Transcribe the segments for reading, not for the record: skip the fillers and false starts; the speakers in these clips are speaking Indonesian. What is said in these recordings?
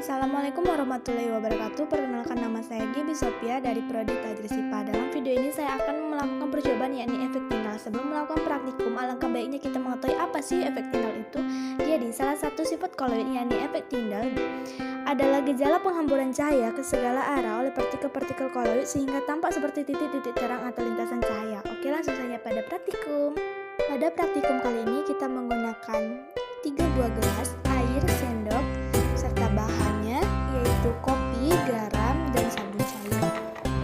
Assalamualaikum warahmatullahi wabarakatuh. Perkenalkan, nama saya Gibi Sophia dari Prodi Tajris IPA. Dalam video ini saya akan melakukan percobaan yakni efek tindal. Sebelum melakukan praktikum, alangkah baiknya kita mengetahui apa sih efek tindal itu. Jadi, salah satu sifat koloid yakni efek tindal adalah gejala penghamburan cahaya ke segala arah oleh partikel-partikel koloid sehingga tampak seperti titik-titik terang atau lintasan cahaya. Oke, langsung saja pada praktikum. Pada praktikum kali ini kita menggunakan 3 buah gelas, air, sendok, serta bahannya yaitu kopi, garam, dan sabun cair.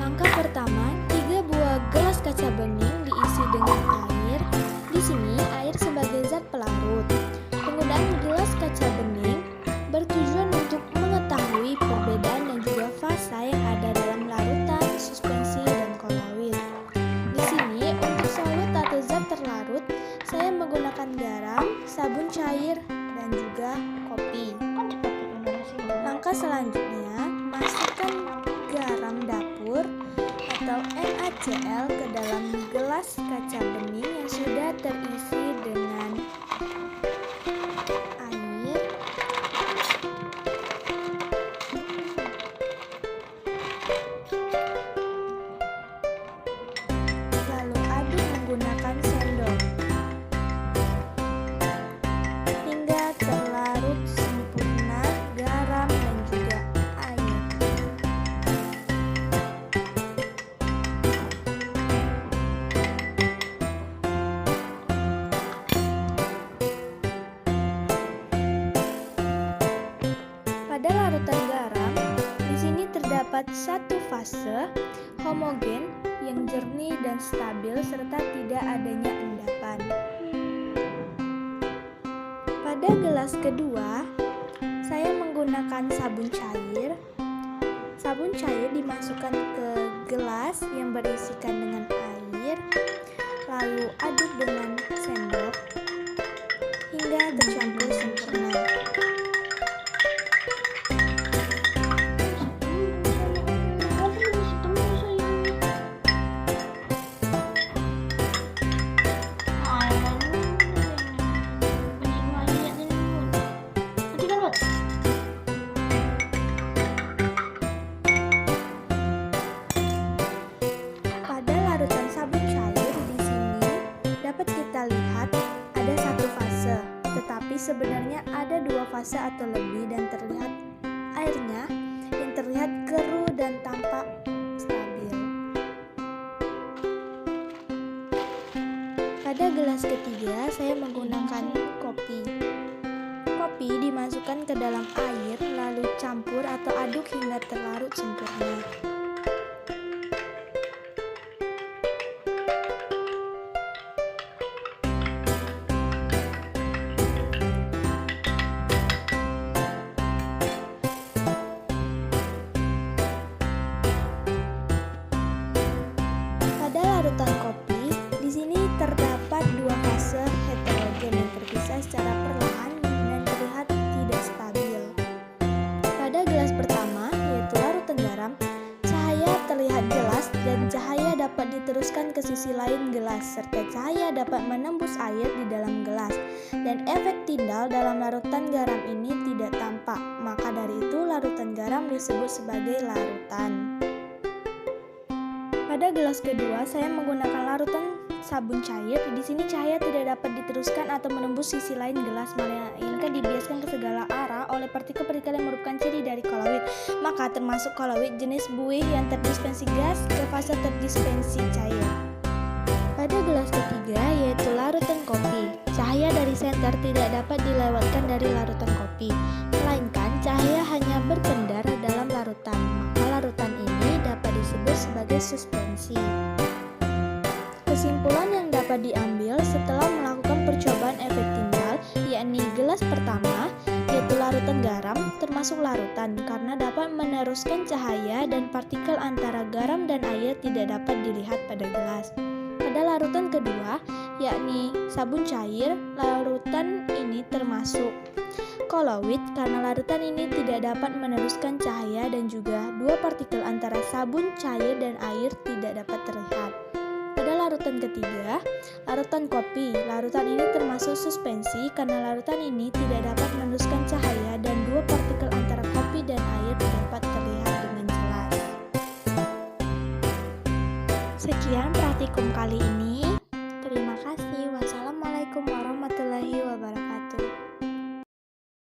Langkah pertama, 3 buah gelas kaca bening diisi dengan air. Di sini air sebagai zat pelarut. Penggunaan gelas kaca bening bertujuan untuk mengetahui perbedaan dan juga fasa yang ada dalam larutan, suspensi, dan koloid. Di sini untuk solut atau zat terlarut, saya menggunakan garam, sabun cair, dan juga kopi. Langkah selanjutnya, masukkan garam dapur atau NaCl ke dalam gelas kaca bening yang sudah terisi dengan air. Lalu aduk menggunakan sendok hingga terlarut sempurna garam dan juga air. Pada larutan garam, di sini terdapat satu fase homogen yang jernih dan stabil serta tidak adanya endapan. Pada gelas kedua, saya menggunakan sabun cair. Sabun cair dimasukkan ke gelas yang berisikan dengan air, lalu aduk dengan sendok hingga tercampur sempurna. Pada larutan sabun cair di sini dapat kita lihat ada satu fase, tetapi sebenarnya ada 2 fase atau lebih dan terlihat airnya yang terlihat keruh dan tampak stabil. Pada gelas ketiga saya menggunakan kopi. Kopi dimasukkan ke dalam air lalu campur atau aduk hingga terlarut sempurna. Pada larutan kopi, di sini terdapat 2 fase heterogen yang terpisah secara perlahan dan terlihat tidak stabil. Pada gelas pertama, yaitu larutan garam, cahaya terlihat jelas dan cahaya dapat diteruskan ke sisi lain gelas serta cahaya dapat menembus air di dalam gelas dan efek tindal dalam larutan garam ini tidak tampak. Maka dari itu larutan garam disebut sebagai larutan. Pada gelas kedua, saya menggunakan larutan sabun cair. Di sini cahaya tidak dapat diteruskan atau menembus sisi lain gelas, melainkan dibiaskan ke segala arah oleh partikel-partikel yang merupakan ciri dari koloid. Maka termasuk koloid jenis buih yang terdispensi gas ke fase terdispensi cair. Pada gelas ketiga, yaitu larutan kopi, cahaya dari senter tidak dapat dilewatkan dari larutan kopi, melainkan cahaya hanya berkendar dalam larutan. Maka larutan ini dapat disebut sebagai suspensi. Kesimpulan yang dapat diambil setelah melakukan percobaan efek tindal yakni gelas pertama yaitu larutan garam termasuk larutan karena dapat meneruskan cahaya dan partikel antara garam dan air tidak dapat dilihat pada gelas. Pada larutan kedua yakni sabun cair, larutan ini termasuk koloid karena larutan ini tidak dapat meneruskan cahaya dan juga 2 partikel antara sabun cair dan air tidak dapat terlihat. Pada larutan ketiga, larutan kopi. Larutan ini termasuk suspensi karena larutan ini tidak dapat meneruskan cahaya dan 2 partikel antara kopi dan Sekian praktikum kali ini. Terima kasih. Wassalamualaikum warahmatullahi wabarakatuh.